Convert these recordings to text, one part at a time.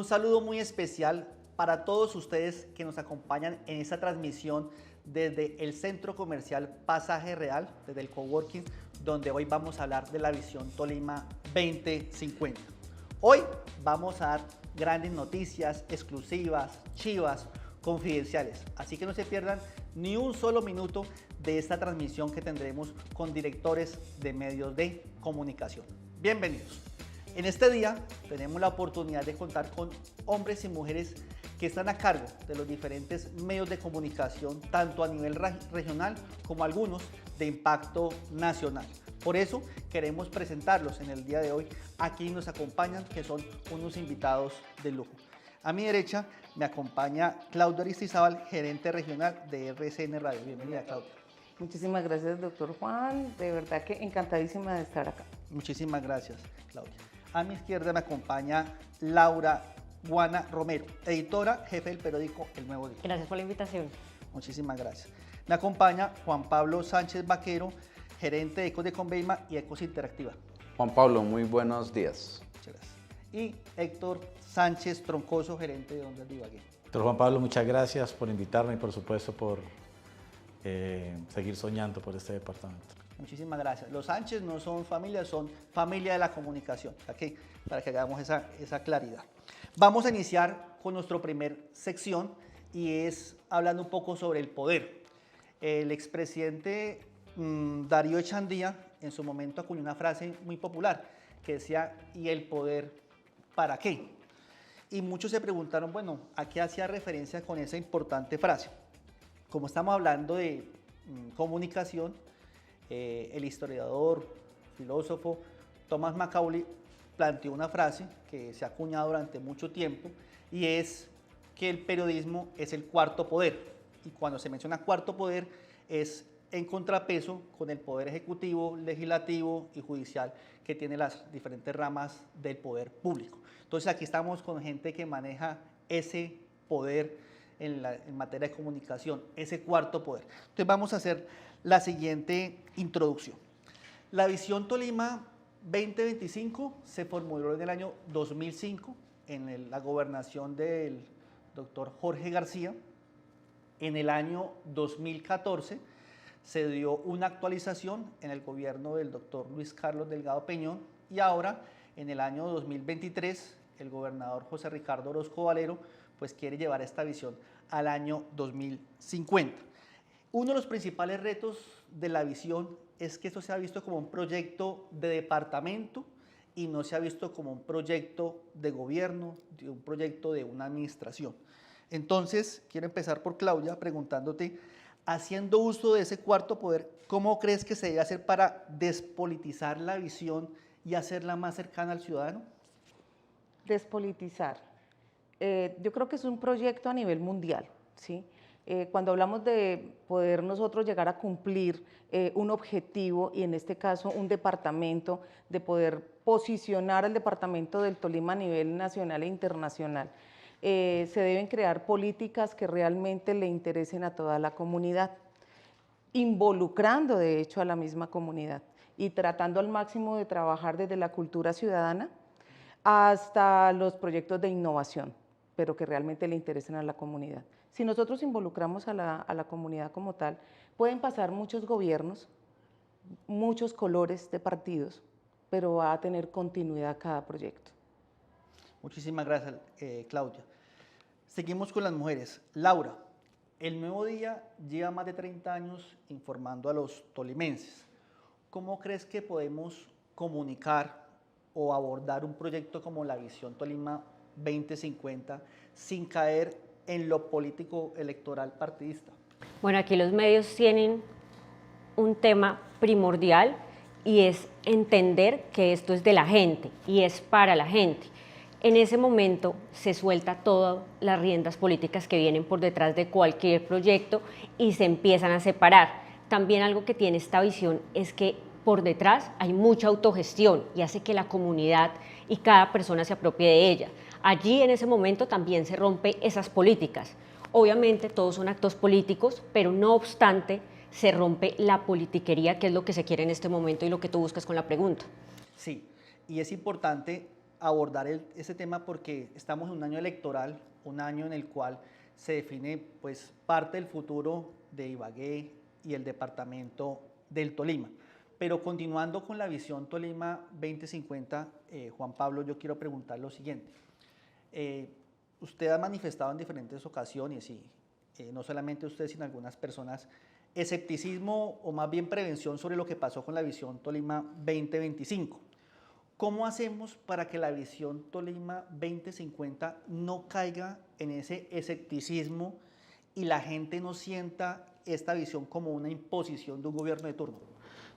Un saludo muy especial para todos ustedes que nos acompañan en esta transmisión desde el Centro Comercial Pasaje Real, desde el Coworking, donde hoy vamos a hablar de la Visión Tolima 2050. Hoy vamos a dar grandes noticias, exclusivas, chivas, confidenciales, así que no se pierdan ni un solo minuto de esta transmisión que tendremos con directores de medios de comunicación. Bienvenidos. En este día tenemos la oportunidad de contar con hombres y mujeres que están a cargo de los diferentes medios de comunicación, tanto a nivel regional como algunos de impacto nacional. Por eso queremos presentarlos en el día de hoy. Aquí nos acompañan, que son unos invitados de lujo. A mi derecha me acompaña Claudia Aristizábal, gerente regional de RCN Radio. Bienvenida, Claudia. Muchísimas gracias, doctor Juan. De verdad que encantadísima de estar acá. Muchísimas gracias, Claudia. A mi izquierda me acompaña Laura Guana Romero, editora, jefe del periódico El Nuevo Día. Gracias por la invitación. Muchísimas gracias. Me acompaña Juan Pablo Sánchez Vaquero, gerente de Ecos de Conveima y Ecos Interactiva. Juan Pablo, muy buenos días. Muchas gracias. Y Héctor Sánchez Troncoso, gerente de Ondas de Ibagué. Doctor Juan Pablo, muchas gracias por invitarme y por supuesto por seguir soñando por este departamento. Muchísimas gracias. Los Sánchez no son familia de la comunicación, aquí, para que hagamos esa claridad. Vamos a iniciar con nuestra primer sección y es hablando un poco sobre el poder. El expresidente Darío Echandía en su momento acuñó una frase muy popular que decía, ¿y el poder para qué? Y muchos se preguntaron, bueno, ¿a qué hacía referencia con esa importante frase? Como estamos hablando de comunicación, el historiador, filósofo Thomas Macaulay planteó una frase que se ha acuñado durante mucho tiempo y es que el periodismo es el cuarto poder. Y cuando se menciona cuarto poder es en contrapeso con el poder ejecutivo, legislativo y judicial que tiene las diferentes ramas del poder público. Entonces aquí estamos con gente que maneja ese poder en materia de comunicación, ese cuarto poder. Entonces vamos a hacer la siguiente introducción. La Visión Tolima 2025 se formuló en el año 2005 en la gobernación del doctor Jorge García. En el año 2014 se dio una actualización en el gobierno del doctor Luis Carlos Delgado Peñón y ahora en el año 2023 el gobernador José Ricardo Orozco Valero pues quiere llevar esta visión al año 2050. Uno de los principales retos de la visión es que esto se ha visto como un proyecto de departamento y no se ha visto como un proyecto de gobierno, un proyecto de una administración. Entonces, quiero empezar por Claudia preguntándote, haciendo uso de ese cuarto poder, ¿cómo crees que se debe hacer para despolitizar la visión y hacerla más cercana al ciudadano? Despolitizar. Yo creo que es un proyecto a nivel mundial, ¿sí? Cuando hablamos de poder nosotros llegar a cumplir un objetivo y en este caso un departamento, de poder posicionar al departamento del Tolima a nivel nacional e internacional, se deben crear políticas que realmente le interesen a toda la comunidad, involucrando de hecho a la misma comunidad y tratando al máximo de trabajar desde la cultura ciudadana hasta los proyectos de innovación, pero que realmente le interesen a la comunidad. Si nosotros involucramos a la comunidad como tal, pueden pasar muchos gobiernos, muchos colores de partidos, pero va a tener continuidad cada proyecto. Muchísimas gracias, Claudia. Seguimos con las mujeres. Laura, El Nuevo Día lleva más de 30 años informando a los tolimenses. ¿Cómo crees que podemos comunicar o abordar un proyecto como la Visión Tolima 2050 sin caer en lo político electoral partidista? Bueno, aquí los medios tienen un tema primordial y es entender que esto es de la gente y es para la gente. En ese momento se suelta todas las riendas políticas que vienen por detrás de cualquier proyecto y se empiezan a separar. También algo que tiene esta visión es que por detrás hay mucha autogestión y hace que la comunidad y cada persona se apropie de ella. Allí en ese momento también se rompe esas políticas. Obviamente todos son actos políticos, pero no obstante se rompe la politiquería, que es lo que se quiere en este momento y lo que tú buscas con la pregunta. Sí, y es importante abordar ese tema porque estamos en un año electoral, un año en el cual se define pues parte del futuro de Ibagué y el departamento del Tolima. Pero continuando con la visión Tolima 2050, Juan Pablo, yo quiero preguntar lo siguiente. Usted ha manifestado en diferentes ocasiones, y no solamente usted, sino algunas personas, escepticismo o más bien prevención sobre lo que pasó con la visión Tolima 2025. ¿Cómo hacemos para que la visión Tolima 2050 no caiga en ese escepticismo y la gente no sienta esta visión como una imposición de un gobierno de turno?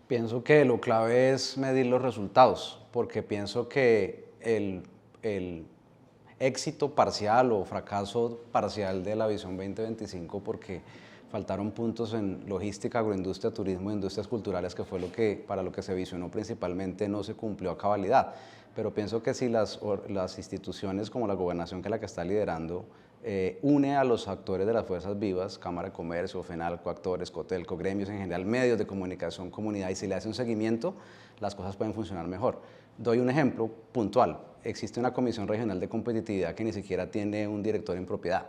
Pienso que lo clave es medir los resultados, porque pienso que el éxito parcial o fracaso parcial de la visión 2025, porque faltaron puntos en logística, agroindustria, turismo e industrias culturales, que fue para lo que se visionó principalmente, no se cumplió a cabalidad. Pero pienso que si las instituciones como la gobernación, que es la que está liderando, une a los actores de las fuerzas vivas, Cámara de Comercio, FENALCO, actores, Cotelco, gremios en general, medios de comunicación, comunidad, y si le hace un seguimiento, las cosas pueden funcionar mejor. Doy un ejemplo puntual. Existe una Comisión Regional de Competitividad que ni siquiera tiene un director en propiedad.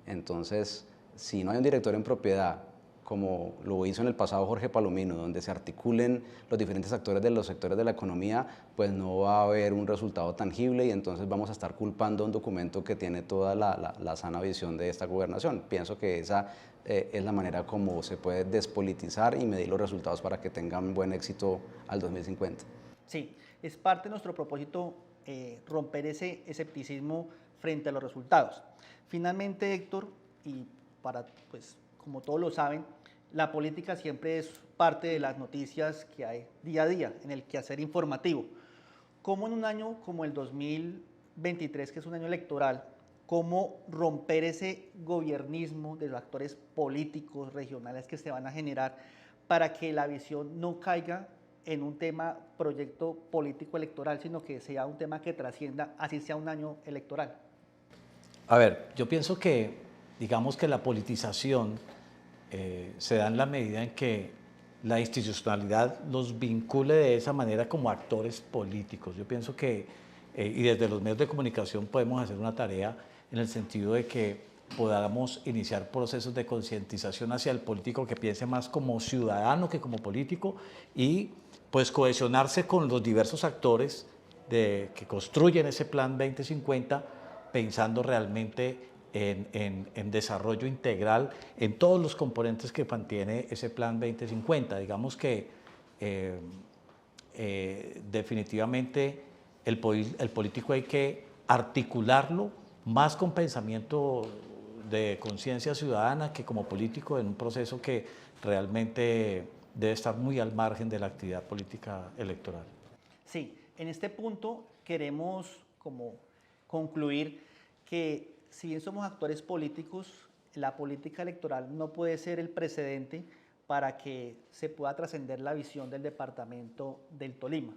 Entonces, si no hay un director en propiedad, como lo hizo en el pasado Jorge Palomino, donde se articulen los diferentes actores de los sectores de la economía, pues no va a haber un resultado tangible y entonces vamos a estar culpando un documento que tiene toda la sana visión de esta gobernación. Pienso que esa es la manera como se puede despolitizar y medir los resultados para que tengan buen éxito al 2050. Sí, es parte de nuestro propósito romper ese escepticismo frente a los resultados. Finalmente, Héctor, y pues, como todos lo saben, la política siempre es parte de las noticias que hay día a día en el quehacer informativo. ¿Cómo en un año como el 2023, que es un año electoral, cómo romper ese gobiernismo de los actores políticos regionales que se van a generar para que la visión no caiga en un tema proyecto político electoral, sino que sea un tema que trascienda, así sea un año electoral? A ver, yo pienso que, digamos que la politización se da en la medida en que la institucionalidad los vincule de esa manera como actores políticos. Yo pienso que, y desde los medios de comunicación podemos hacer una tarea en el sentido de que podamos iniciar procesos de concientización hacia el político que piense más como ciudadano que como político y pues cohesionarse con los diversos actores que construyen ese plan 2050 pensando realmente en desarrollo integral en todos los componentes que mantiene ese plan 2050. Digamos que definitivamente el político hay que articularlo más con pensamiento de conciencia ciudadana que como político en un proceso que realmente debe estar muy al margen de la actividad política electoral. Sí, en este punto queremos como concluir que si bien somos actores políticos, la política electoral no puede ser el precedente para que se pueda trascender la visión del departamento del Tolima.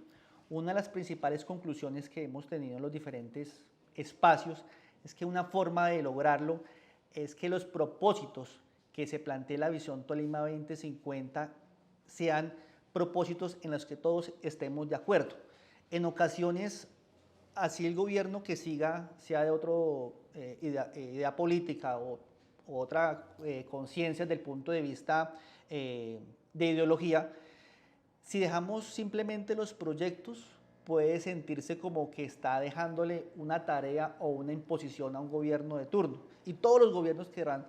Una de las principales conclusiones que hemos tenido en los diferentes espacios es que una forma de lograrlo es que los propósitos que se plantee la visión Tolima 2050 sean propósitos en los que todos estemos de acuerdo. En ocasiones, así el gobierno que siga sea de otra idea política o otra conciencia desde el punto de vista de ideología, si dejamos simplemente los proyectos, puede sentirse como que está dejándole una tarea o una imposición a un gobierno de turno. Y todos los gobiernos querrán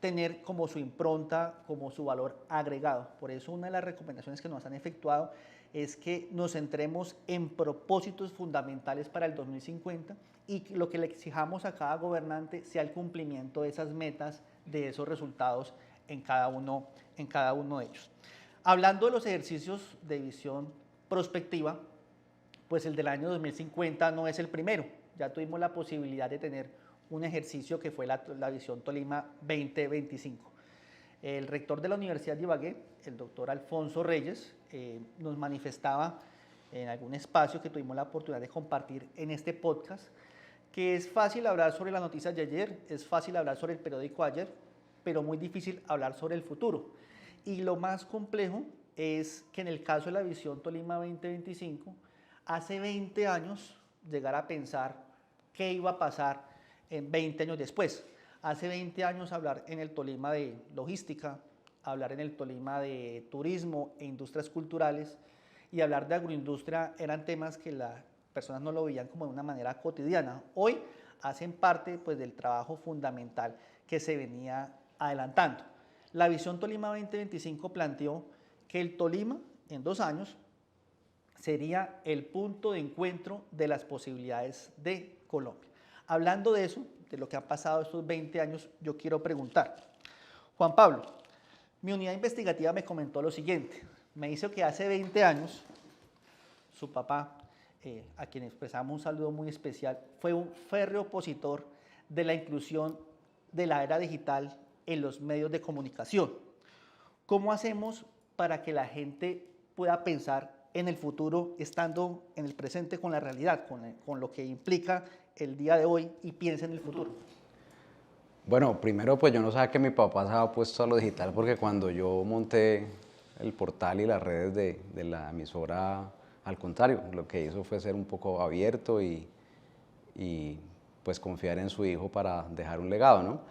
tener como su impronta, como su valor agregado. Por eso una de las recomendaciones que nos han efectuado es que nos centremos en propósitos fundamentales para el 2050 y lo que le exijamos a cada gobernante sea el cumplimiento de esas metas, de esos resultados en cada uno de ellos. Hablando de los ejercicios de visión prospectiva, pues el del año 2050 no es el primero. Ya tuvimos la posibilidad de tener un ejercicio que fue la visión Tolima 2025. El rector de la Universidad de Ibagué, el doctor Alfonso Reyes, nos manifestaba en algún espacio que tuvimos la oportunidad de compartir en este podcast, que es fácil hablar sobre las noticias de ayer, es fácil hablar sobre el periódico de ayer, pero muy difícil hablar sobre el futuro. Y lo más complejo es que en el caso de la visión Tolima 2025, hace 20 años llegar a pensar qué iba a pasar en 20 años después. Hace 20 años hablar en el Tolima de logística, hablar en el Tolima de turismo e industrias culturales y hablar de agroindustria eran temas que las personas no lo veían como de una manera cotidiana. Hoy hacen parte pues, del trabajo fundamental que se venía adelantando. La visión Tolima 2025 planteó que el Tolima en 2 años sería el punto de encuentro de las posibilidades de Colombia. Hablando de eso, de lo que ha pasado estos 20 años, yo quiero preguntar, Juan Pablo, mi unidad investigativa me comentó lo siguiente, me dice que hace 20 años su papá, a quien expresamos un saludo muy especial, fue un férreo opositor de la inclusión de la era digital en los medios de comunicación. ¿Cómo hacemos para que la gente pueda pensar en el futuro estando en el presente con la realidad, con lo que implica el día de hoy y piense en el futuro? Bueno, primero pues yo no sabía que mi papá se había puesto a lo digital porque cuando yo monté el portal y las redes de la emisora, al contrario, lo que hizo fue ser un poco abierto y pues confiar en su hijo para dejar un legado, ¿no?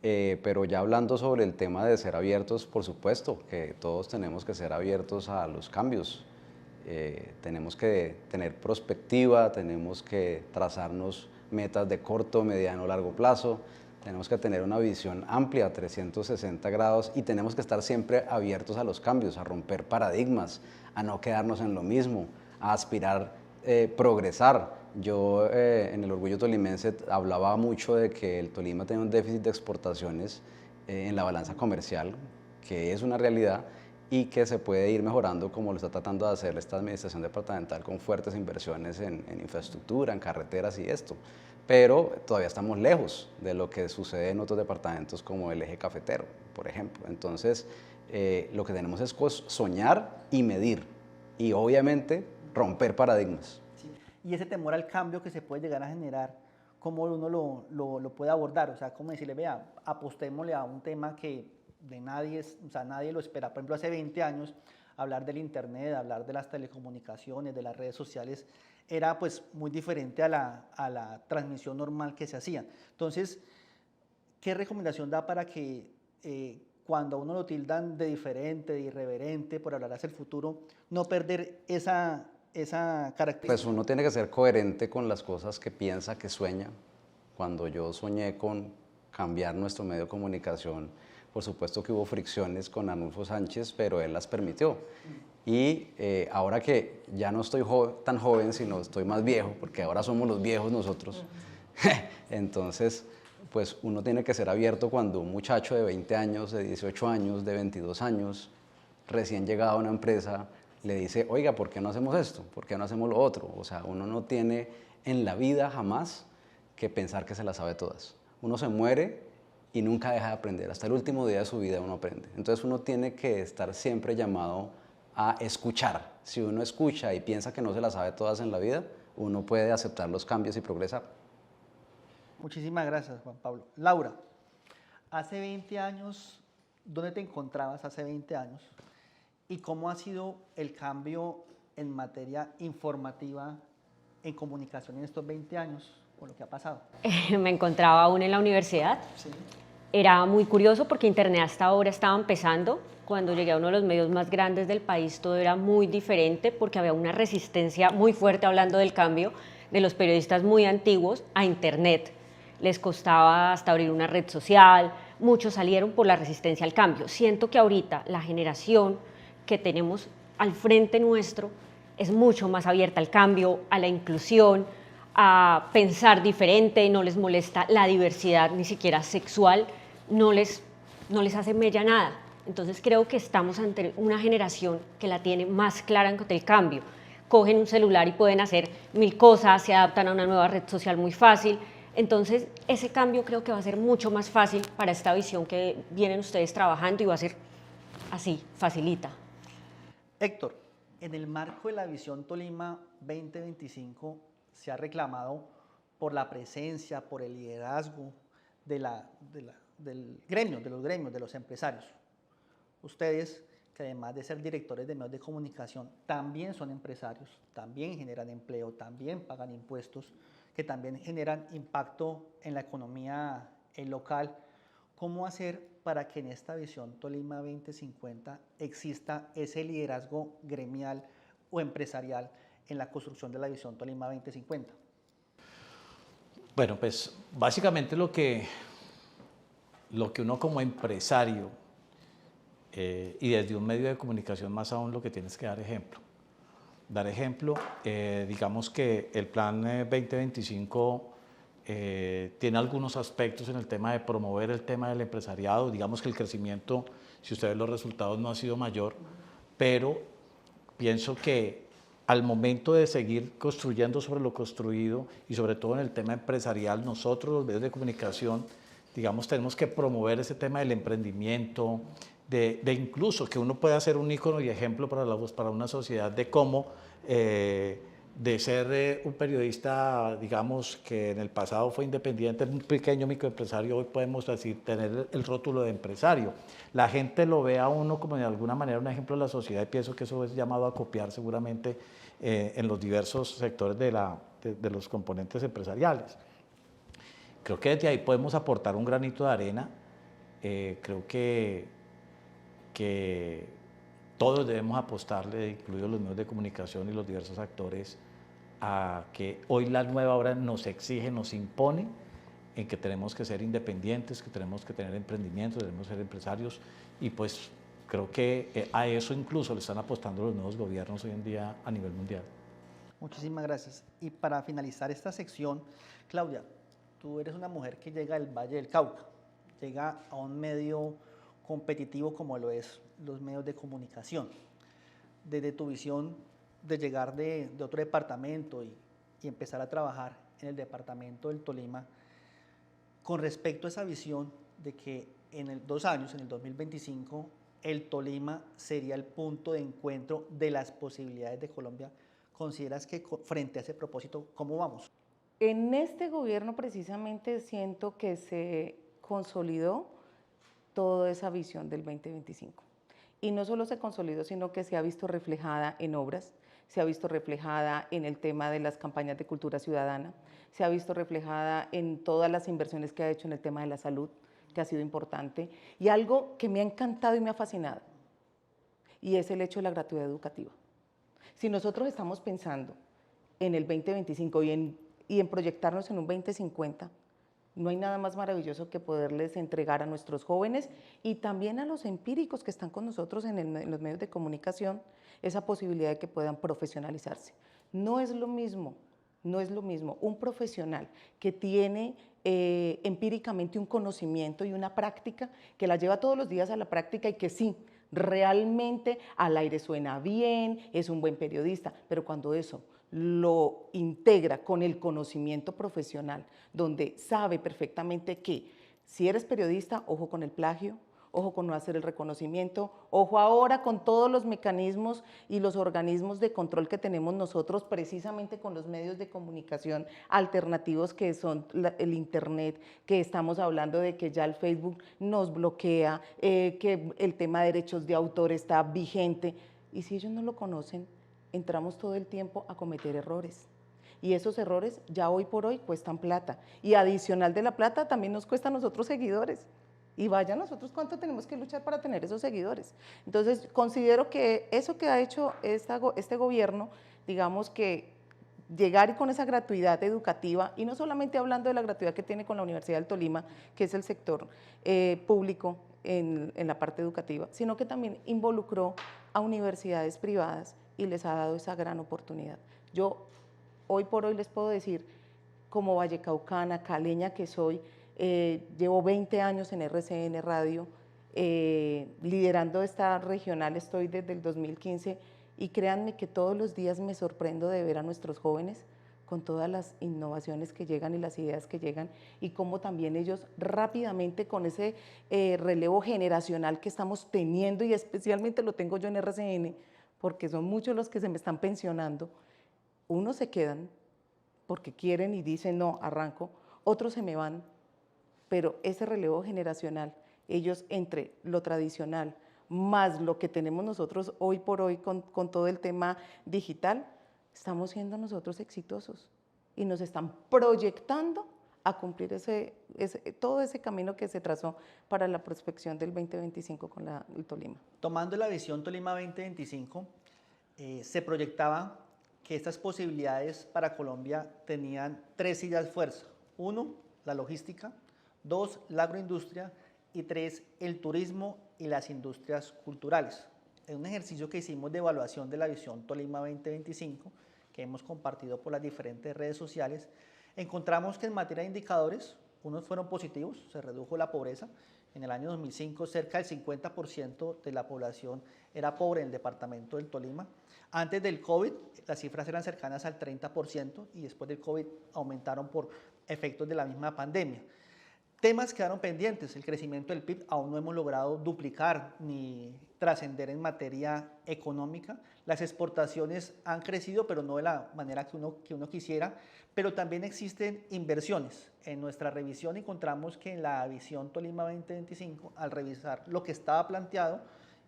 Pero ya hablando sobre el tema de ser abiertos, por supuesto que todos tenemos que ser abiertos a los cambios. Tenemos que tener perspectiva, tenemos que trazarnos metas de corto, mediano, largo plazo, tenemos que tener una visión amplia, 360 grados, y tenemos que estar siempre abiertos a los cambios, a romper paradigmas, a no quedarnos en lo mismo, a aspirar, progresar. Yo en el Orgullo Tolimense hablaba mucho de que el Tolima tiene un déficit de exportaciones en la balanza comercial, que es una realidad, y que se puede ir mejorando como lo está tratando de hacer esta administración departamental con fuertes inversiones en infraestructura, en carreteras y esto. Pero todavía estamos lejos de lo que sucede en otros departamentos como el eje cafetero, por ejemplo. Entonces, lo que tenemos es soñar y medir y obviamente romper paradigmas. Sí. Y ese temor al cambio que se puede llegar a generar, ¿cómo uno lo puede abordar? O sea, ¿cómo decirle, vea, apostémosle a un tema que de nadie, o sea, nadie lo espera? Por ejemplo, hace 20 años, hablar del internet, hablar de las telecomunicaciones, de las redes sociales, era pues muy diferente a la transmisión normal que se hacía. Entonces, ¿qué recomendación da para que cuando a uno lo tildan de diferente, de irreverente, por hablar hacia el futuro, no perder esa característica? Pues uno tiene que ser coherente con las cosas que piensa, que sueña. Cuando yo soñé con cambiar nuestro medio de comunicación, por supuesto que hubo fricciones con Arnulfo Sánchez, pero él las permitió. Y ahora que ya no estoy tan joven, sino estoy más viejo, porque ahora somos los viejos nosotros, entonces pues uno tiene que ser abierto cuando un muchacho de 20 años, de 18 años, de 22 años, recién llegado a una empresa, le dice, oiga, ¿por qué no hacemos esto? ¿Por qué no hacemos lo otro? O sea, uno no tiene en la vida jamás que pensar que se las sabe todas. Uno se muere y nunca deja de aprender. Hasta el último día de su vida uno aprende. Entonces uno tiene que estar siempre llamado a escuchar. Si uno escucha y piensa que no se las sabe todas en la vida, uno puede aceptar los cambios y progresar. Muchísimas gracias, Juan Pablo. Laura, hace 20 años, ¿dónde te encontrabas hace 20 años? ¿Y cómo ha sido el cambio en materia informativa en comunicación en estos 20 años, con lo que ha pasado? Me encontraba aún en la universidad. Sí. Era muy curioso porque Internet hasta ahora estaba empezando. Cuando llegué a uno de los medios más grandes del país, todo era muy diferente porque había una resistencia muy fuerte, hablando del cambio, de los periodistas muy antiguos a Internet. Les costaba hasta abrir una red social, muchos salieron por la resistencia al cambio. Siento que ahorita la generación que tenemos al frente nuestro es mucho más abierta al cambio, a la inclusión, a pensar diferente, no les molesta la diversidad, ni siquiera sexual, no les hace mella nada. Entonces creo que estamos ante una generación que la tiene más clara ante el cambio. Cogen un celular y pueden hacer 1000 cosas, se adaptan a una nueva red social muy fácil. Entonces ese cambio creo que va a ser mucho más fácil para esta visión que vienen ustedes trabajando y va a ser así, facilita. Héctor, en el marco de la visión Tolima 2025 se ha reclamado por la presencia, por el liderazgo del gremio, de los gremios, de los empresarios. Ustedes que además de ser directores de medios de comunicación, también son empresarios, también generan empleo, también pagan impuestos, que también generan impacto en la economía local. ¿Cómo hacer para que en esta visión Tolima 2050 exista ese liderazgo gremial o empresarial en la construcción de la visión Tolima 2050? Bueno, pues básicamente lo que uno como empresario y desde un medio de comunicación más aún lo que tienes que dar ejemplo. Dar ejemplo, digamos que el plan 2025 tiene algunos aspectos en el tema de promover el tema del empresariado, digamos que el crecimiento, si ustedes ven los resultados, no ha sido mayor, pero pienso que al momento de seguir construyendo sobre lo construido y sobre todo en el tema empresarial, nosotros los medios de comunicación, digamos, tenemos que promover ese tema del emprendimiento, de incluso que uno pueda ser un ícono y ejemplo para una sociedad de cómo de ser un periodista, digamos, que en el pasado fue independiente, un pequeño microempresario, hoy podemos decir, tener el rótulo de empresario. La gente lo ve a uno como de alguna manera un ejemplo de la sociedad y pienso que eso es llamado a copiar seguramente en los diversos sectores de los componentes empresariales. Creo que desde ahí podemos aportar un granito de arena. Creo que todos debemos apostarle, incluidos los medios de comunicación y los diversos actores, a que hoy la nueva hora nos exige, nos impone en que tenemos que ser independientes, que tenemos que tener emprendimientos, debemos ser empresarios y pues creo que a eso incluso le están apostando los nuevos gobiernos hoy en día a nivel mundial. Muchísimas gracias. Y para finalizar esta sección, Claudia, tú eres una mujer que llega del Valle del Cauca, llega a un medio competitivo como lo es los medios de comunicación. Desde tu visión de llegar de otro departamento y empezar a trabajar en el departamento del Tolima, con respecto a esa visión de que en 2 años, en el 2025, el Tolima sería el punto de encuentro de las posibilidades de Colombia, ¿consideras que frente a ese propósito, cómo vamos? En este gobierno precisamente siento que se consolidó toda esa visión del 2025. Y no solo se consolidó, sino que se ha visto reflejada en obras, se ha visto reflejada en el tema de las campañas de cultura ciudadana, se ha visto reflejada en todas las inversiones que ha hecho en el tema de la salud, que ha sido importante, y algo que me ha encantado y me ha fascinado, y es el hecho de la gratuidad educativa. Si nosotros estamos pensando en el 2025 y en proyectarnos en un 2050, no hay nada más maravilloso que poderles entregar a nuestros jóvenes y también a los empíricos que están con nosotros en los medios de comunicación esa posibilidad de que puedan profesionalizarse. No es lo mismo un profesional que tiene empíricamente un conocimiento y una práctica, que la lleva todos los días a la práctica y que sí, realmente al aire suena bien, es un buen periodista, pero cuando eso lo integra con el conocimiento profesional, donde sabe perfectamente que si eres periodista, ojo con el plagio, ojo con no hacer el reconocimiento, ojo ahora con todos los mecanismos y los organismos de control que tenemos nosotros precisamente con los medios de comunicación alternativos que son el internet, que estamos hablando de que ya el Facebook nos bloquea, que el tema de derechos de autor está vigente y si ellos no lo conocen, entramos todo el tiempo a cometer errores. Y esos errores ya hoy por hoy cuestan plata. Y adicional de la plata también nos cuesta a nosotros seguidores. Y vaya nosotros cuánto tenemos que luchar para tener esos seguidores. Entonces considero que eso que ha hecho este gobierno, digamos que llegar y con esa gratuidad educativa, y no solamente hablando de la gratuidad que tiene con la Universidad del Tolima, que es el sector público en la parte educativa, sino que también involucró a universidades privadas y les ha dado esa gran oportunidad. Yo hoy por hoy les puedo decir, como vallecaucana, caleña que soy, llevo 20 años en RCN Radio, liderando esta regional, estoy desde el 2015 y créanme que todos los días me sorprendo de ver a nuestros jóvenes con todas las innovaciones que llegan y las ideas que llegan y cómo también ellos rápidamente con ese relevo generacional que estamos teniendo y especialmente lo tengo yo en RCN, porque son muchos los que se me están pensionando, unos se quedan porque quieren y dicen no, arranco, otros se me van, pero ese relevo generacional, ellos entre lo tradicional, más lo que tenemos nosotros hoy por hoy con todo el tema digital, estamos siendo nosotros exitosos y nos están proyectando a cumplir todo ese camino que se trazó para la prospección del 2025 con el Tolima. Tomando la visión Tolima 2025, se proyectaba que estas posibilidades para Colombia tenían 3 sillas fuerza. 1, la logística; 2, la agroindustria; y 3, el turismo y las industrias culturales. En un ejercicio que hicimos de evaluación de la visión Tolima 2025, que hemos compartido por las diferentes redes sociales, encontramos que en materia de indicadores, unos fueron positivos, se redujo la pobreza. En el año 2005, cerca del 50% de la población era pobre en el departamento del Tolima. Antes del COVID, las cifras eran cercanas al 30% y después del COVID aumentaron por efectos de la misma pandemia. Temas quedaron pendientes, el crecimiento del PIB aún no hemos logrado duplicar ni trascender en materia económica. Las exportaciones han crecido, pero no de la manera que uno quisiera, pero también existen inversiones. En nuestra revisión encontramos que en la visión Tolima 2025, al revisar lo que estaba planteado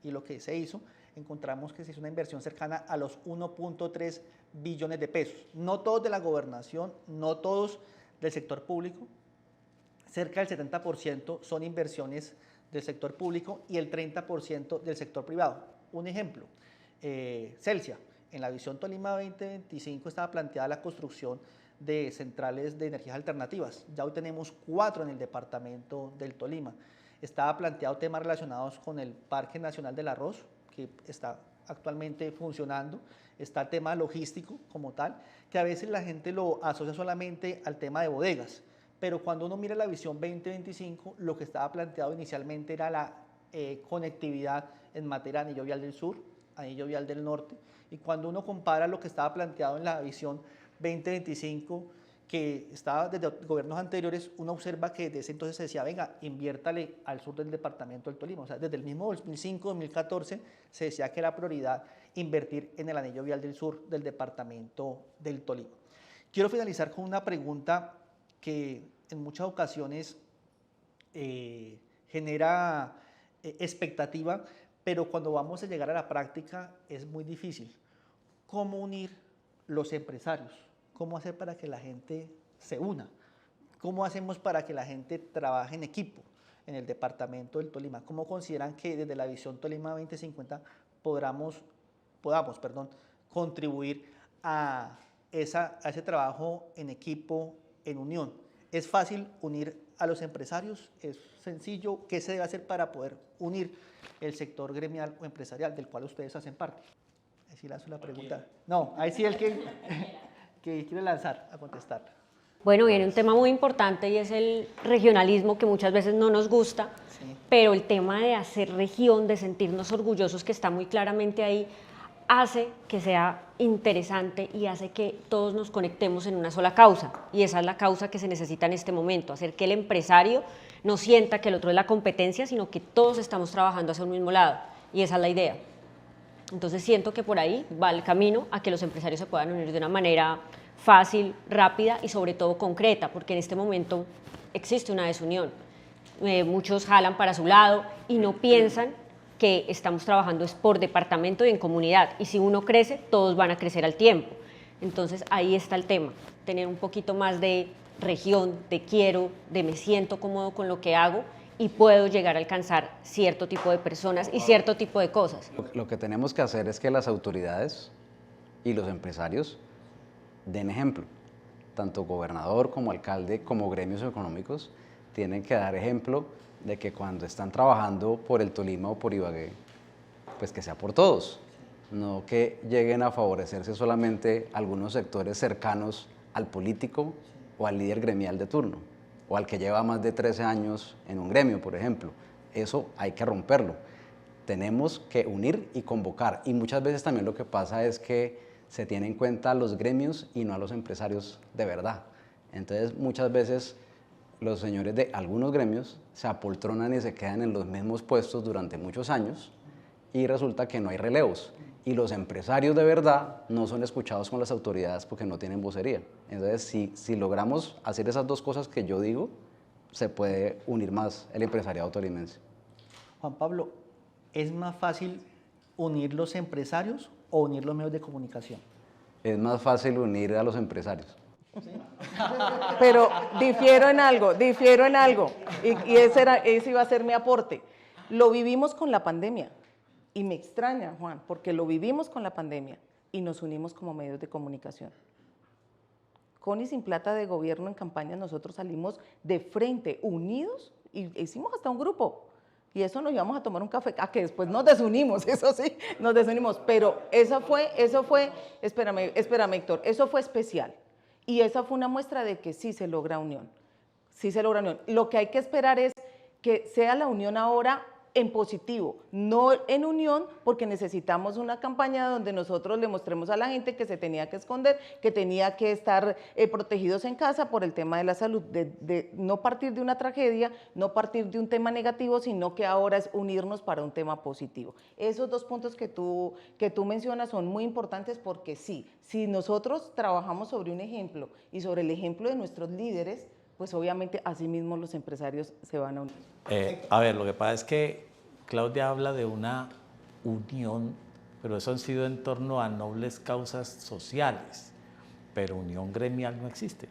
y lo que se hizo, encontramos que se hizo una inversión cercana a los 1.3 billones de pesos. No todos de la gobernación, no todos del sector público. Cerca del 70% son inversiones del sector público y el 30% del sector privado. Un ejemplo, Celsia, en la visión Tolima 2025 estaba planteada la construcción de centrales de energías alternativas. Ya hoy tenemos 4 en el departamento del Tolima. Estaba planteado temas relacionados con el Parque Nacional del Arroz, que está actualmente funcionando. Está el tema logístico como tal, que a veces la gente lo asocia solamente al tema de bodegas. Pero cuando uno mira la visión 2025, lo que estaba planteado inicialmente era la conectividad en materia de anillo vial del sur, anillo vial del norte, y cuando uno compara lo que estaba planteado en la visión 2025, que estaba desde gobiernos anteriores, uno observa que desde ese entonces se decía, venga, inviértale al sur del departamento del Tolima. O sea, desde el mismo 2005, 2014, se decía que era prioridad invertir en el anillo vial del sur del departamento del Tolima. Quiero finalizar con una pregunta que en muchas ocasiones genera expectativa, pero cuando vamos a llegar a la práctica es muy difícil. ¿Cómo unir los empresarios? ¿Cómo hacer para que la gente se una? ¿Cómo hacemos para que la gente trabaje en equipo en el departamento del Tolima? ¿Cómo consideran que desde la visión Tolima 2050 podamos contribuir a ese trabajo en equipo, en unión? ¿Es fácil unir a los empresarios? ¿Es sencillo? ¿Qué se debe hacer para poder unir el sector gremial o empresarial del cual ustedes hacen parte? Ahí sí lanzo la pregunta. No, ahí sí el que quiere lanzar a contestarla. Bueno, viene un tema muy importante y es el regionalismo, que muchas veces no nos gusta, sí, pero el tema de hacer región, de sentirnos orgullosos, que está muy claramente ahí, hace que sea interesante y hace que todos nos conectemos en una sola causa, y esa es la causa que se necesita en este momento, hacer que el empresario no sienta que el otro es la competencia, sino que todos estamos trabajando hacia un mismo lado, y esa es la idea. Entonces siento que por ahí va el camino a que los empresarios se puedan unir de una manera fácil, rápida y sobre todo concreta, porque en este momento existe una desunión. Muchos jalan para su lado y no piensan que estamos trabajando es por departamento y en comunidad, y si uno crece, todos van a crecer al tiempo. Entonces ahí está el tema, tener un poquito más de región, de quiero, de me siento cómodo con lo que hago y puedo llegar a alcanzar cierto tipo de personas y cierto tipo de cosas. Lo que tenemos que hacer es que las autoridades y los empresarios den ejemplo. Tanto gobernador como alcalde, como gremios económicos, tienen que dar ejemplo de que cuando están trabajando por el Tolima o por Ibagué, pues que sea por todos, no que lleguen a favorecerse solamente algunos sectores cercanos al político o al líder gremial de turno, o al que lleva más de 13 años en un gremio, por ejemplo. Eso hay que romperlo. Tenemos que unir y convocar, y muchas veces también lo que pasa es que se tiene en cuenta a los gremios y no a los empresarios de verdad. Entonces muchas veces los señores de algunos gremios se apoltronan y se quedan en los mismos puestos durante muchos años y resulta que no hay relevos. Y los empresarios de verdad no son escuchados con las autoridades porque no tienen vocería. Entonces, si logramos hacer esas dos cosas que yo digo, se puede unir más el empresariado tolimense. Juan Pablo, ¿es más fácil unir los empresarios o unir los medios de comunicación? Es más fácil unir a los empresarios. Pero difiero en algo, y ese iba a ser mi aporte. Lo vivimos con la pandemia, y me extraña, Juan, porque lo vivimos con la pandemia y nos unimos como medios de comunicación. Con y sin plata de gobierno en campaña nosotros salimos de frente, unidos, y hicimos hasta un grupo. Y eso nos íbamos a tomar un café, que después nos desunimos, eso sí, nos desunimos. Pero eso fue, espérame Héctor, eso fue especial. Y esa fue una muestra de que sí se logra unión, sí se logra unión. Lo que hay que esperar es que sea la unión ahora en positivo, no en unión, porque necesitamos una campaña donde nosotros le mostremos a la gente que se tenía que esconder, que tenía que estar protegidos en casa por el tema de la salud, de no partir de una tragedia, no partir de un tema negativo, sino que ahora es unirnos para un tema positivo. Esos dos puntos que tú mencionas son muy importantes porque sí, si nosotros trabajamos sobre un ejemplo y sobre el ejemplo de nuestros líderes, pues obviamente así mismo los empresarios se van a unir. A ver, lo que pasa es que Claudia habla de una unión, pero eso ha sido en torno a nobles causas sociales, pero unión gremial no existe.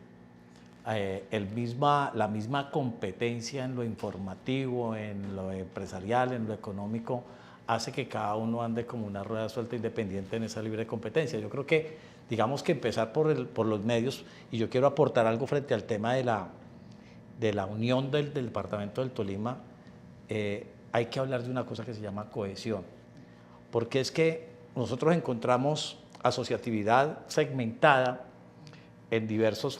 La misma competencia en lo informativo, en lo empresarial, en lo económico, hace que cada uno ande como una rueda suelta independiente en esa libre competencia. Yo creo que, digamos que empezar por los medios, y yo quiero aportar algo frente al tema de la unión del departamento del Tolima, hay que hablar de una cosa que se llama cohesión, porque es que nosotros encontramos asociatividad segmentada en diversos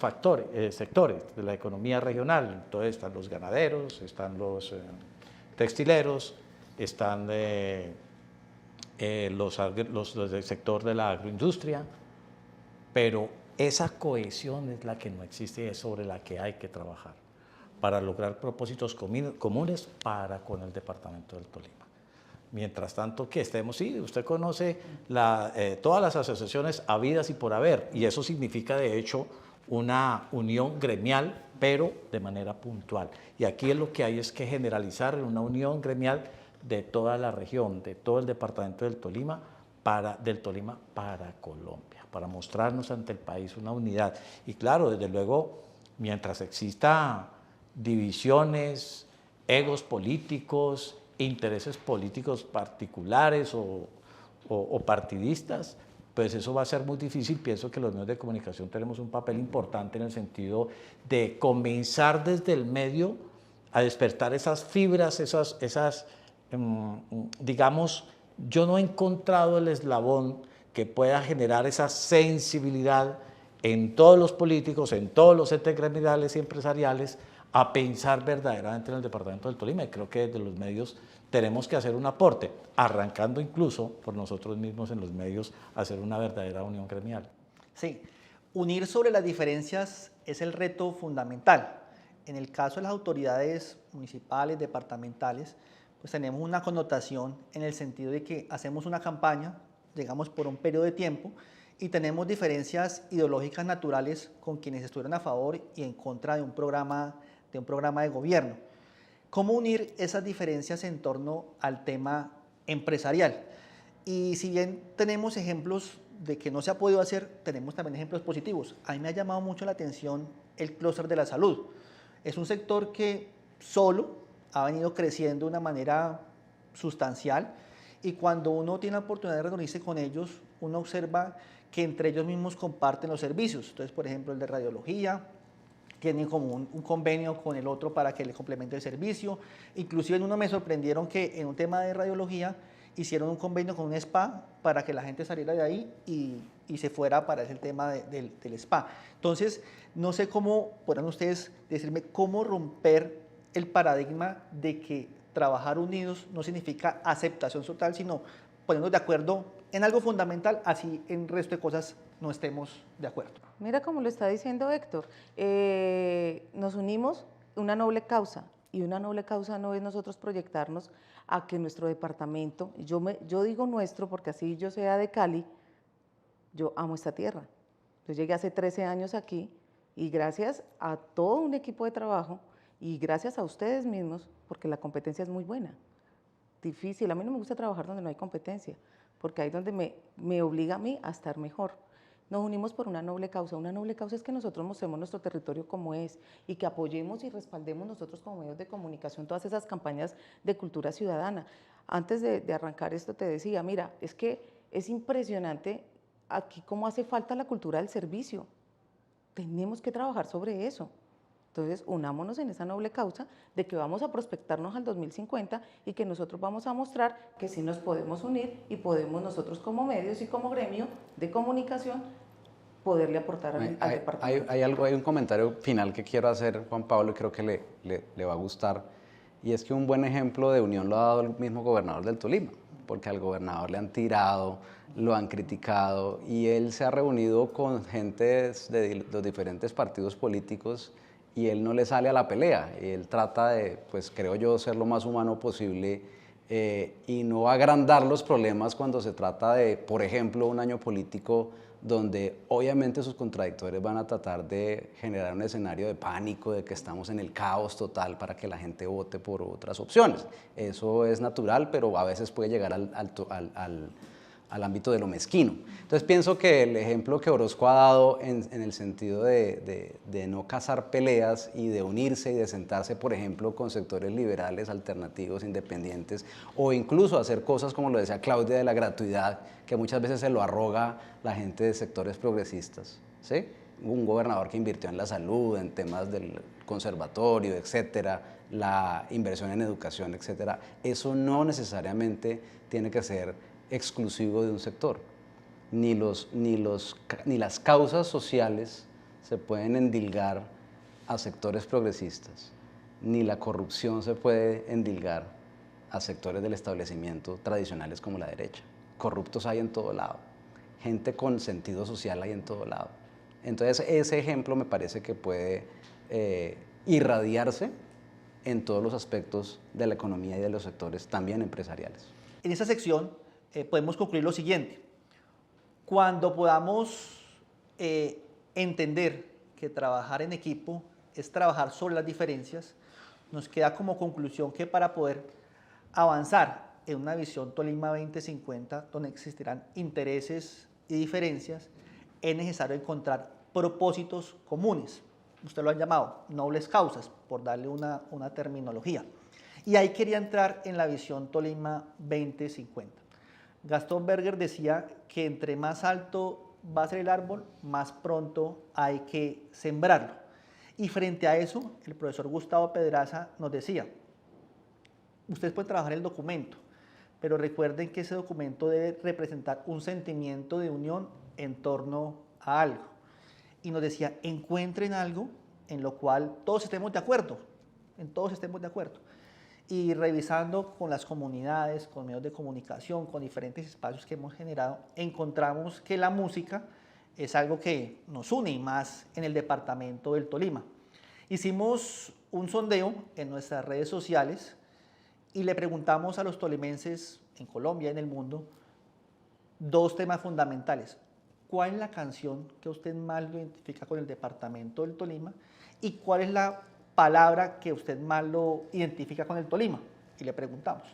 sectores de la economía regional. Entonces están los ganaderos, están los textileros, están los del sector de la agroindustria, pero esa cohesión es la que no existe y es sobre la que hay que trabajar para lograr propósitos comunes con el departamento del Tolima. Mientras tanto que estemos, sí, usted conoce todas las asociaciones habidas y por haber, y eso significa de hecho una unión gremial, pero de manera puntual. Y aquí lo que hay es que generalizar una unión gremial de toda la región, de todo el departamento del Tolima para Colombia, para mostrarnos ante el país una unidad. Y claro, desde luego, mientras exista divisiones, egos políticos, intereses políticos particulares o partidistas, pues eso va a ser muy difícil. Pienso que los medios de comunicación tenemos un papel importante en el sentido de comenzar desde el medio a despertar esas fibras, digamos, yo no he encontrado el eslabón que pueda generar esa sensibilidad en todos los políticos, en todos los entes gremiales y empresariales, a pensar verdaderamente en el departamento del Tolima, y creo que desde los medios tenemos que hacer un aporte, arrancando incluso por nosotros mismos en los medios, hacer una verdadera unión gremial. Sí, unir sobre las diferencias es el reto fundamental. En el caso de las autoridades municipales, departamentales, pues tenemos una connotación en el sentido de que hacemos una campaña, llegamos por un periodo de tiempo y tenemos diferencias ideológicas naturales con quienes estuvieron a favor y en contra de un programa de gobierno. ¿Cómo unir esas diferencias en torno al tema empresarial? Y si bien tenemos ejemplos de que no se ha podido hacer, tenemos también ejemplos positivos. A mí me ha llamado mucho la atención el clúster de la salud. Es un sector que solo ha venido creciendo de una manera sustancial, y cuando uno tiene la oportunidad de reunirse con ellos, uno observa que entre ellos mismos comparten los servicios. Entonces, por ejemplo, el de radiología, tienen como un convenio con el otro para que le complemente el servicio. Inclusive en uno me sorprendieron que en un tema de radiología hicieron un convenio con un spa para que la gente saliera de ahí y se fuera para ese tema del spa. Entonces, no sé cómo podrán ustedes decirme cómo romper el paradigma de que trabajar unidos no significa aceptación total, sino ponernos de acuerdo en algo fundamental, así en el resto de cosas no estemos de acuerdo. Mira cómo lo está diciendo Héctor, nos unimos una noble causa, y una noble causa no es nosotros proyectarnos a que nuestro departamento, yo digo nuestro porque así yo sea de Cali, yo amo esta tierra. Yo llegué hace 13 años aquí y gracias a todo un equipo de trabajo y gracias a ustedes mismos, porque la competencia es muy buena. difícil. A mí no me gusta trabajar donde no hay competencia, porque ahí es donde me obliga a mí a estar mejor. Nos unimos por una noble causa. Una noble causa es que nosotros mostremos nuestro territorio como es y que apoyemos y respaldemos nosotros como medios de comunicación todas esas campañas de cultura ciudadana. Antes de arrancar esto te decía, mira, es que es impresionante aquí cómo hace falta la cultura del servicio. Tenemos que trabajar sobre eso. Entonces, unámonos en esa noble causa de que vamos a prospectarnos al 2050 y que nosotros vamos a mostrar que sí nos podemos unir y podemos nosotros como medios y como gremio de comunicación poderle aportar al departamento. Hay un comentario final que quiero hacer, Juan Pablo, y creo que le va a gustar, y es que un buen ejemplo de unión lo ha dado el mismo gobernador del Tolima, porque al gobernador le han tirado, lo han criticado, y él se ha reunido con gente de los diferentes partidos políticos y él no le sale a la pelea, y él trata de, pues creo yo, ser lo más humano posible y no agrandar los problemas cuando se trata de, por ejemplo, un año político donde obviamente sus contradictores van a tratar de generar un escenario de pánico, de que estamos en el caos total para que la gente vote por otras opciones. Eso es natural, pero a veces puede llegar al ámbito de lo mezquino. Entonces pienso que el ejemplo que Orozco ha dado en el sentido de no cazar peleas y de unirse y de sentarse, por ejemplo, con sectores liberales, alternativos, independientes, o incluso hacer cosas como lo decía Claudia de la gratuidad, que muchas veces se lo arroga la gente de sectores progresistas, ¿sí? Un gobernador que invirtió en la salud, en temas del conservatorio, etcétera, la inversión en educación, etcétera. Eso no necesariamente tiene que ser exclusivo de un sector. Ni las causas sociales se pueden endilgar a sectores progresistas, ni la corrupción se puede endilgar a sectores del establecimiento tradicionales como la derecha. Corruptos hay en todo lado, gente con sentido social hay en todo lado. Entonces ese ejemplo me parece que puede irradiarse en todos los aspectos de la economía y de los sectores también empresariales. En esta sección podemos concluir lo siguiente. Cuando podamos entender que trabajar en equipo es trabajar sobre las diferencias, nos queda como conclusión que para poder avanzar en una visión Tolima 2050, donde existirán intereses y diferencias, es necesario encontrar propósitos comunes. Usted lo han llamado nobles causas, por darle una terminología. Y ahí quería entrar en la visión Tolima 2050. Gastón Berger decía que entre más alto va a ser el árbol, más pronto hay que sembrarlo. Y frente a eso, el profesor Gustavo Pedraza nos decía, ustedes pueden trabajar el documento, pero recuerden que ese documento debe representar un sentimiento de unión en torno a algo. Y nos decía, encuentren algo en lo cual todos estemos de acuerdo, Y revisando con las comunidades, con medios de comunicación, con diferentes espacios que hemos generado, encontramos que la música es algo que nos une, y más en el departamento del Tolima. Hicimos un sondeo en nuestras redes sociales y le preguntamos a los tolimenses en Colombia y en el mundo dos temas fundamentales. ¿Cuál es la canción que usted más lo identifica con el departamento del Tolima? ¿Y cuál es la palabra que usted más lo identifica con el Tolima? Y le preguntamos.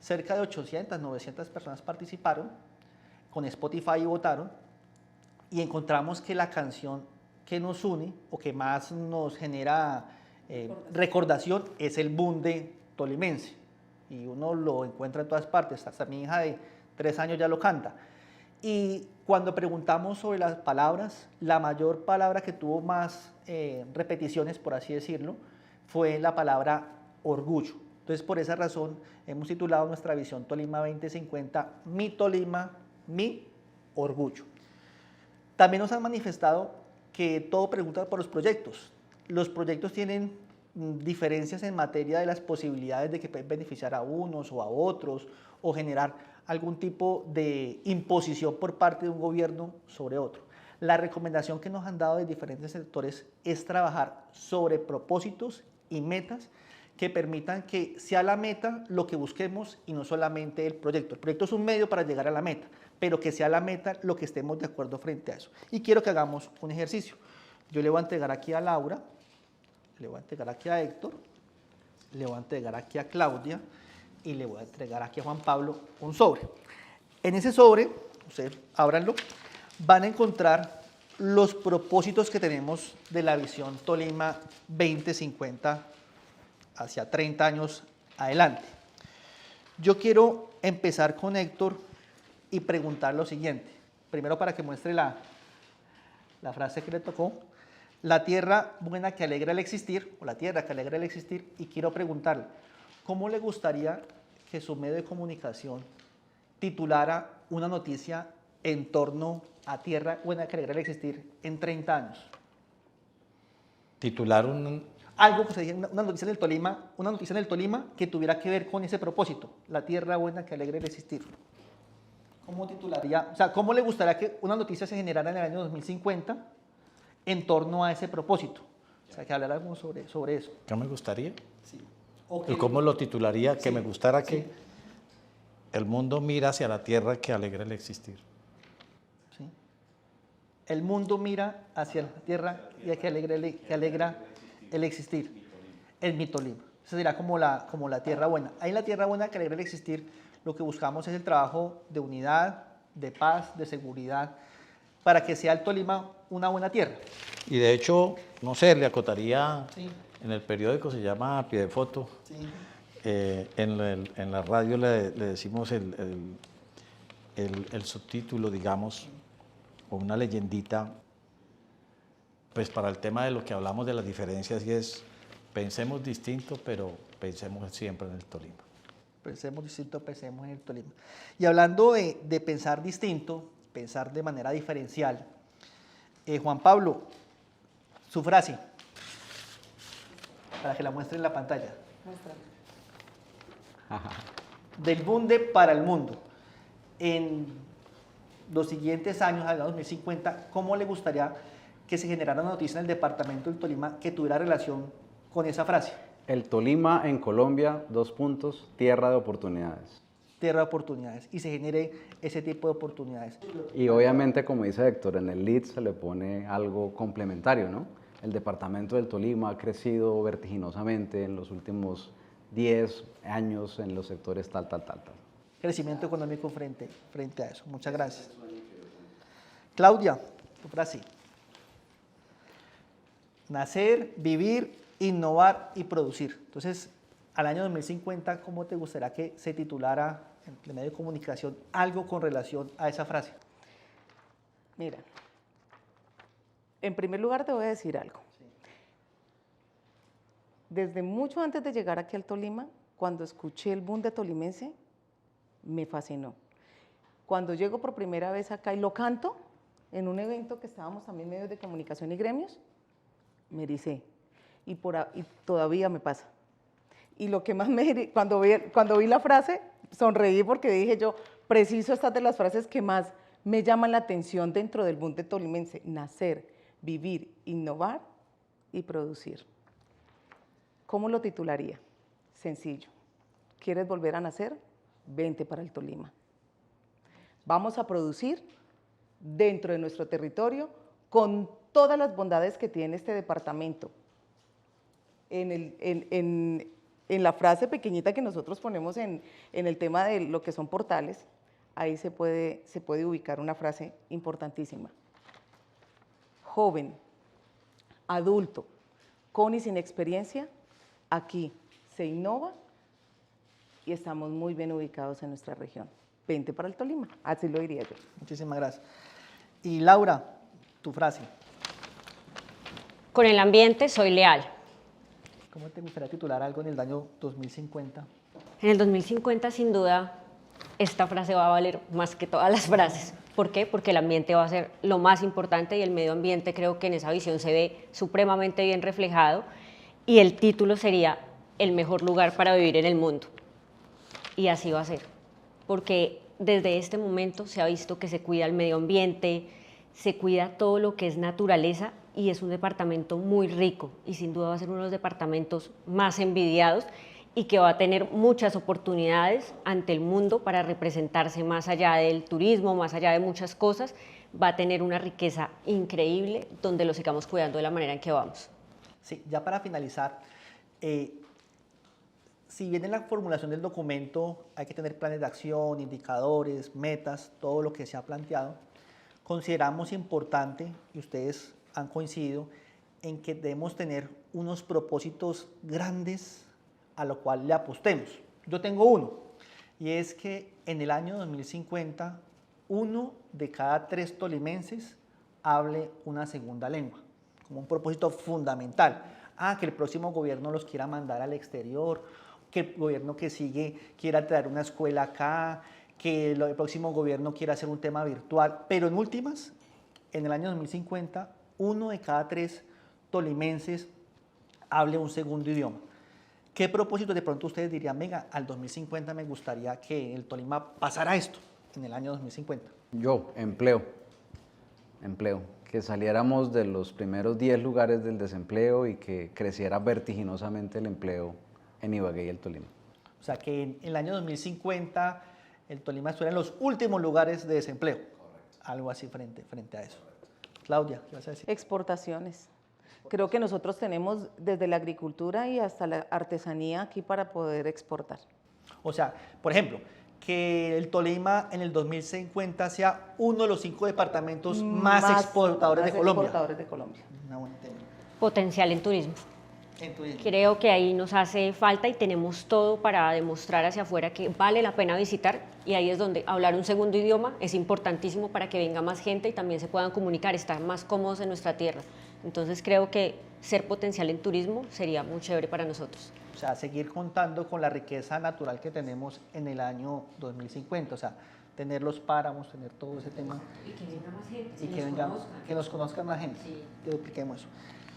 Cerca de 800, 900 personas participaron con Spotify y votaron, y encontramos que la canción que nos une o que más nos genera recordación es el bunde tolimense. Y uno lo encuentra en todas partes, hasta mi hija de 3 años ya lo canta. Y cuando preguntamos sobre las palabras, la mayor palabra que tuvo más repeticiones, por así decirlo, fue la palabra orgullo. Entonces, por esa razón, hemos titulado nuestra visión Tolima 2050, Mi Tolima, Mi Orgullo. También nos han manifestado que todo pregunta por los proyectos. Los proyectos tienen diferencias en materia de las posibilidades de que pueden beneficiar a unos o a otros, o generar algún tipo de imposición por parte de un gobierno sobre otro. La recomendación que nos han dado de diferentes sectores es trabajar sobre propósitos y metas que permitan que sea la meta lo que busquemos y no solamente el proyecto. El proyecto es un medio para llegar a la meta, pero que sea la meta lo que estemos de acuerdo frente a eso. Y quiero que hagamos un ejercicio. Yo le voy a entregar aquí a Laura, le voy a entregar aquí a Héctor, le voy a entregar aquí a Claudia, y le voy a entregar aquí a Juan Pablo un sobre. En ese sobre, ustedes ábranlo, van a encontrar los propósitos que tenemos de la visión Tolima 2050 hacia 30 años adelante. Yo quiero empezar con Héctor y preguntar lo siguiente. Primero para que muestre la frase que le tocó. La tierra buena que alegra el existir, o la tierra que alegra el existir, y quiero preguntarle, ¿cómo le gustaría que su medio de comunicación titulara una noticia en torno a tierra buena que alegra el existir en 30 años? Titular un... Algo que se diga, una noticia en el Tolima que tuviera que ver con ese propósito, la tierra buena que alegra el existir. ¿Cómo titularía? O sea, ¿cómo le gustaría que una noticia se generara en el año 2050 en torno a ese propósito? O sea, que habláramos sobre eso. ¿Qué me gustaría? Sí. ¿Y cómo lo titularía? Que Sí, me gustara sí. que el mundo mira hacia la tierra que alegra el existir. ¿Sí? El mundo mira hacia la tierra y que alegra el existir. El mi Tolima. Esa sería como la tierra buena. Ahí en la tierra buena que alegra el existir, lo que buscamos es el trabajo de unidad, de paz, de seguridad, para que sea el Tolima una buena tierra. Y de hecho, no sé, le acotaría, Sí. en el periódico se llama Pie de Foto, Sí. en la radio le decimos el subtítulo, digamos, o una leyendita, pues para el tema de lo que hablamos de las diferencias, y es, pensemos distinto, pero pensemos siempre en el Tolima. Pensemos distinto, pensemos en el Tolima. Y hablando de pensar distinto, pensar de manera diferencial, Juan Pablo, su frase, para que la muestre en la pantalla. Del Bunde para el mundo. En los siguientes años, al 2050, ¿cómo le gustaría que se generara una noticia en el departamento del Tolima que tuviera relación con esa frase? El Tolima en Colombia, tierra de oportunidades. Tierra de oportunidades, y se genere ese tipo de oportunidades. Y obviamente, como dice Héctor, en el lead se le pone algo complementario, ¿no? El departamento del Tolima ha crecido vertiginosamente en los últimos 10 años en los sectores tal. Crecimiento económico frente a eso. Muchas gracias. Claudia, tu frase. Nacer, vivir, innovar y producir. Entonces, al año 2050, ¿cómo te gustaría que se titulara en el medio de comunicación algo con relación a esa frase? Mira, en primer lugar te voy a decir algo. Desde mucho antes de llegar aquí al Tolima, cuando escuché el boom de tolimense, me fascinó. Cuando llego por primera vez acá y lo canto, en un evento que estábamos también medios de comunicación y gremios, me ericé. Y todavía me pasa. Y lo que más cuando vi la frase, sonreí porque dije yo, preciso, estas de las frases que más me llaman la atención dentro del boom de tolimense: nacer, vivir, innovar y producir. ¿Cómo lo titularía? Sencillo. ¿Quieres volver a nacer? Vente para el Tolima. Vamos a producir dentro de nuestro territorio con todas las bondades que tiene este departamento. En la frase pequeñita que nosotros ponemos en el tema de lo que son portales, ahí se puede ubicar una frase importantísima. Joven, adulto, con y sin experiencia, aquí se innova y estamos muy bien ubicados en nuestra región. Vente para el Tolima, así lo diría yo. Muchísimas gracias. Y Laura, tu frase. Con el ambiente soy leal. ¿Cómo te gustaría titular algo en el año 2050? En el 2050, sin duda, esta frase va a valer más que todas las frases. ¿Por qué? Porque el ambiente va a ser lo más importante y el medio ambiente creo que en esa visión se ve supremamente bien reflejado, y el título sería el mejor lugar para vivir en el mundo. Y así va a ser, porque desde este momento se ha visto que se cuida el medio ambiente, se cuida todo lo que es naturaleza, y es un departamento muy rico y sin duda va a ser uno de los departamentos más envidiados y que va a tener muchas oportunidades ante el mundo para representarse más allá del turismo, más allá de muchas cosas. Va a tener una riqueza increíble donde lo sigamos cuidando de la manera en que vamos. Sí, ya para finalizar, si bien en la formulación del documento hay que tener planes de acción, indicadores, metas, todo lo que se ha planteado, consideramos importante, y ustedes han coincidido, en que debemos tener unos propósitos grandes a lo cual le apostemos. Yo tengo uno, y es que en el año 2050, 1 de cada 3 tolimenses hable una segunda lengua, como un propósito fundamental. Que el próximo gobierno los quiera mandar al exterior, que el gobierno que sigue quiera traer una escuela acá, que el próximo gobierno quiera hacer un tema virtual, pero en últimas, en el año 2050, 1 de cada 3 tolimenses hable un segundo idioma. ¿Qué propósito de pronto ustedes dirían, venga, al 2050 me gustaría que en el Tolima pasara esto, en el año 2050? Yo, empleo, que saliéramos de los primeros 10 lugares del desempleo y que creciera vertiginosamente el empleo en Ibagué y el Tolima. O sea, que en el año 2050 el Tolima estuviera en los últimos lugares de desempleo. Correcto. Algo así frente a eso. Claudia, ¿qué vas a decir? Exportaciones. Creo que nosotros tenemos desde la agricultura y hasta la artesanía aquí para poder exportar. O sea, por ejemplo, que el Tolima en el 2050 sea uno de los 5 departamentos más exportadores de Colombia. Exportadores de Colombia. Una buena tema. Potencial en turismo. En turismo. Creo que ahí nos hace falta y tenemos todo para demostrar hacia afuera que vale la pena visitar, y ahí es donde hablar un segundo idioma es importantísimo para que venga más gente y también se puedan comunicar, estar más cómodos en nuestra tierra. Entonces creo que ser potencial en turismo sería muy chévere para nosotros. O sea, seguir contando con la riqueza natural que tenemos en el año 2050, o sea, tener los páramos, tener todo ese tema. Y que venga más gente, Y que nos conozcan más gente. Sí. Que dupliquemos eso.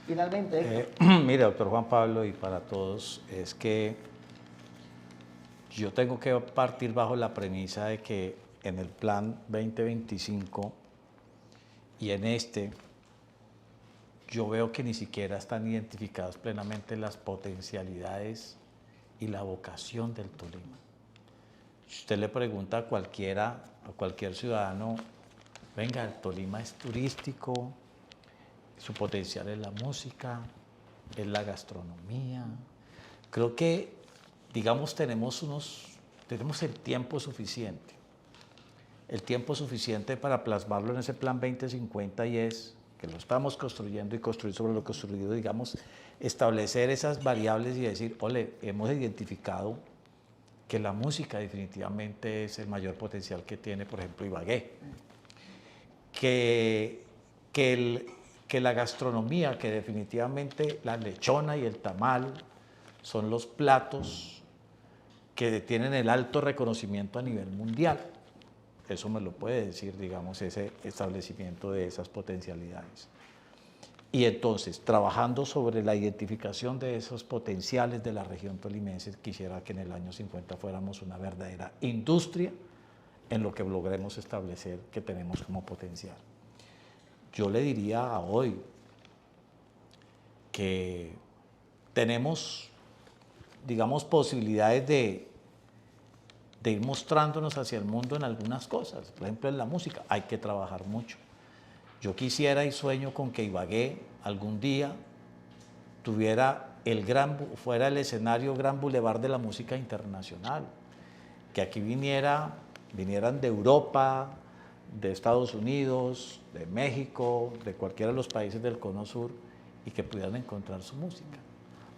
Finalmente, Héctor. Mire, doctor Juan Pablo, y para todos, es que yo tengo que partir bajo la premisa de que en el plan 2025 y en este, yo veo que ni siquiera están identificadas plenamente las potencialidades y la vocación del Tolima. Si usted le pregunta a cualquier ciudadano, venga, el Tolima es turístico, su potencial es la música, es la gastronomía. Creo que, digamos, tenemos el tiempo suficiente. El tiempo suficiente para plasmarlo en ese plan 2050, y es que lo estamos construyendo y construir sobre lo construido, digamos, establecer esas variables y decir, ole, hemos identificado que la música definitivamente es el mayor potencial que tiene, por ejemplo, Ibagué. Que la gastronomía, que definitivamente la lechona y el tamal son los platos que tienen el alto reconocimiento a nivel mundial. Eso me lo puede decir, digamos, ese establecimiento de esas potencialidades. Y entonces, trabajando sobre la identificación de esos potenciales de la región tolimense, quisiera que en el año 50 fuéramos una verdadera industria en lo que logremos establecer que tenemos como potencial. Yo le diría a hoy que tenemos, digamos, posibilidades de ir mostrándonos hacia el mundo en algunas cosas. Por ejemplo, en la música hay que trabajar mucho. Yo quisiera y sueño con que Ibagué algún día fuera el escenario gran bulevar de la música internacional, que aquí vinieran de Europa, de Estados Unidos, de México, de cualquiera de los países del Cono Sur, y que pudieran encontrar su música.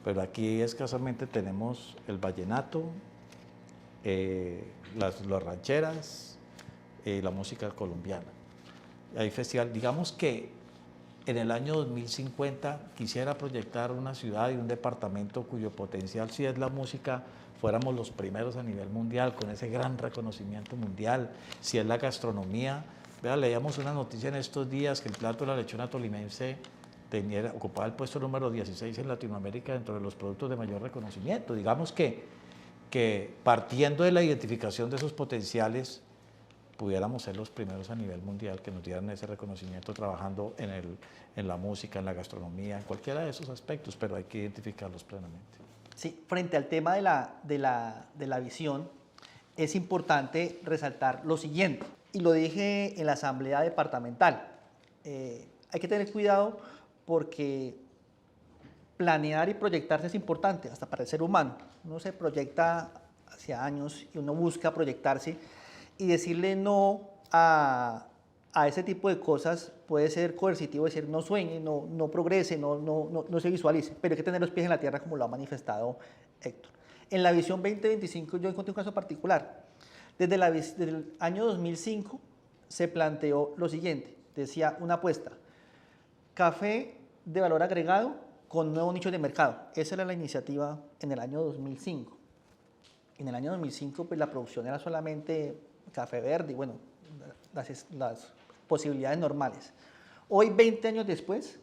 Pero aquí escasamente tenemos el vallenato, las rancheras, la música colombiana. Hay festival, digamos que en el año 2050 quisiera proyectar una ciudad y un departamento cuyo potencial, si es la música, fuéramos los primeros a nivel mundial, con ese gran reconocimiento mundial. Si es la gastronomía, vea, leíamos una noticia en estos días que el plato de la lechona tolimense ocupaba el puesto número 16 en Latinoamérica dentro de los productos de mayor reconocimiento. Digamos que partiendo de la identificación de esos potenciales, pudiéramos ser los primeros a nivel mundial que nos dieran ese reconocimiento trabajando en la música, en la gastronomía, en cualquiera de esos aspectos, pero hay que identificarlos plenamente. Sí, frente al tema de la visión, es importante resaltar lo siguiente, y lo dije en la asamblea departamental. Hay que tener cuidado porque planear y proyectarse es importante, hasta para el ser humano. Uno se proyecta hacia años y uno busca proyectarse y decirle no a ese tipo de cosas puede ser coercitivo, decir no sueñe, no progrese, no se visualice, pero hay que tener los pies en la tierra como lo ha manifestado Héctor. En la visión 2025 yo encontré un caso particular. Desde el año 2005 se planteó lo siguiente, decía una apuesta, café de valor agregado con nuevos nichos de mercado. Esa era la iniciativa en el año 2005. En el año 2005 pues la producción era solamente café verde y bueno, las posibilidades normales. Hoy, 20 años después,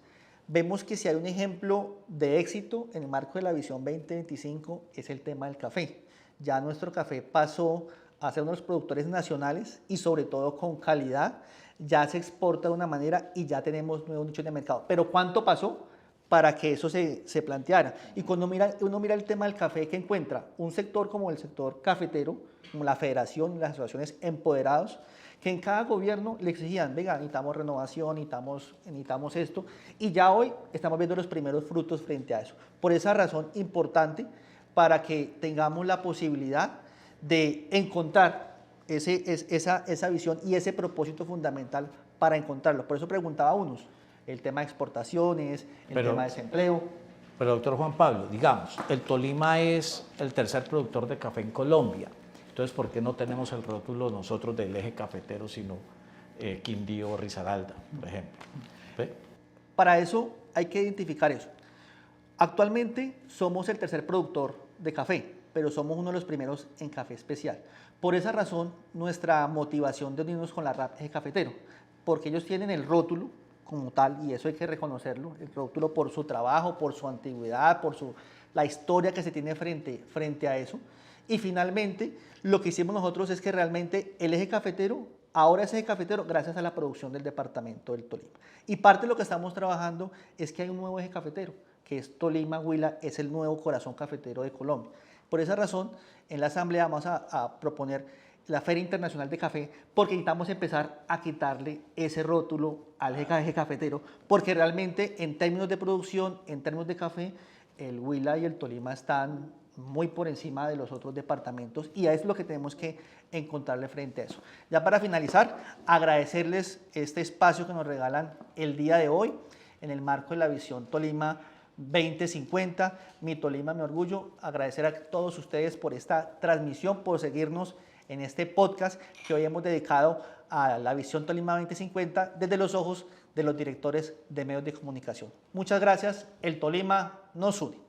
vemos que si hay un ejemplo de éxito en el marco de la visión 2025 es el tema del café. Ya nuestro café pasó a ser uno de los productores nacionales y sobre todo con calidad, ya se exporta de una manera y ya tenemos nuevos nichos de mercado. Pero ¿cuánto pasó para que eso se planteara? Y cuando uno mira el tema del café, que encuentra un sector como el sector cafetero, como la federación y las asociaciones empoderados, que en cada gobierno le exigían, venga, necesitamos renovación, necesitamos esto, y ya hoy estamos viendo los primeros frutos frente a eso. Por esa razón importante, para que tengamos la posibilidad de encontrar esa visión y ese propósito fundamental para encontrarlo. Por eso preguntaba a unos, el tema de exportaciones, el tema de desempleo. Pero doctor Juan Pablo, digamos, el Tolima es el tercer productor de café en Colombia. Entonces, ¿por qué no tenemos el rótulo nosotros del eje cafetero, sino Quindío o Risaralda, por ejemplo? ¿Ve? Para eso hay que identificar eso. Actualmente somos el tercer productor de café, pero somos uno de los primeros en café especial. Por esa razón, nuestra motivación de unirnos con la RAP Eje Cafetero, porque ellos tienen el rótulo como tal, y eso hay que reconocerlo, el rótulo por su trabajo, por su antigüedad, por la historia que se tiene frente a eso. Y finalmente, lo que hicimos nosotros es que realmente el eje cafetero, ahora es eje cafetero gracias a la producción del departamento del Tolima. Y parte de lo que estamos trabajando es que hay un nuevo eje cafetero, que es Tolima Huila, es el nuevo corazón cafetero de Colombia. Por esa razón, en la Asamblea vamos a proponer la Feria Internacional de Café, porque necesitamos empezar a quitarle ese rótulo al eje cafetero, porque realmente en términos de producción, en términos de café, el Huila y el Tolima están muy por encima de los otros departamentos y es lo que tenemos que encontrarle frente a eso. Ya para finalizar, agradecerles este espacio que nos regalan el día de hoy en el marco de la visión Tolima 2050, mi Tolima, mi orgullo. Agradecer a todos ustedes por esta transmisión, por seguirnos en este podcast que hoy hemos dedicado a la visión Tolima 2050 desde los ojos de los directores de medios de comunicación. Muchas gracias. El Tolima nos une.